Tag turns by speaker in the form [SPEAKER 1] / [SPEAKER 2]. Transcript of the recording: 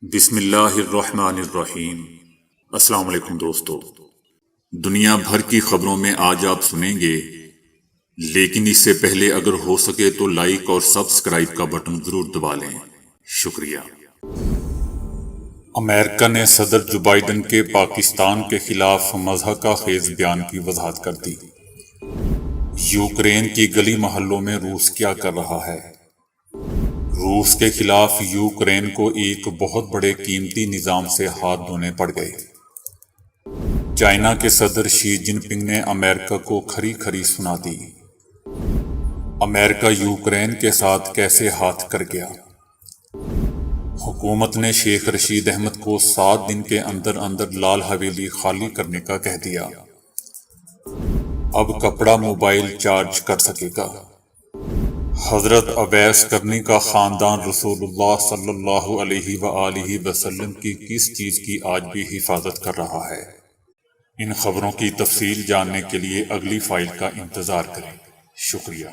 [SPEAKER 1] بسم اللہ الرحمن الرحیم۔ السلام علیکم دوستو، دنیا بھر کی خبروں میں آج آپ سنیں گے، لیکن اس سے پہلے اگر ہو سکے تو لائک اور سبسکرائب کا بٹن ضرور دبا لیں، شکریہ۔ امریکہ نے صدر جو بائیڈن کے پاکستان کے خلاف مضحکہ خیز بیان کی وضاحت کر دی۔ یوکرین کی گلی محلوں میں روس کیا کر رہا ہے؟ روس کے خلاف یوکرین کو ایک بہت بڑے قیمتی نظام سے ہاتھ دھونے پڑ گئے۔ چائنا کے صدر شی جن پنگ نے امریکہ کو کھری کھری سنا دی۔ امریکہ یوکرین کے ساتھ کیسے ہاتھ کر گیا؟ حکومت نے شیخ رشید احمد کو 7 دن کے اندر اندر لال حویلی خالی کرنے کا کہہ دیا۔ اب کپڑا موبائل چارج کر سکے گا۔ حضرت اویس کرنی کا خاندان رسول اللہ صلی اللہ علیہ وآلہ وسلم کی کس چیز کی آج بھی حفاظت کر رہا ہے؟ ان خبروں کی تفصیل جاننے کے لیے اگلی فائل کا انتظار کریں، شکریہ۔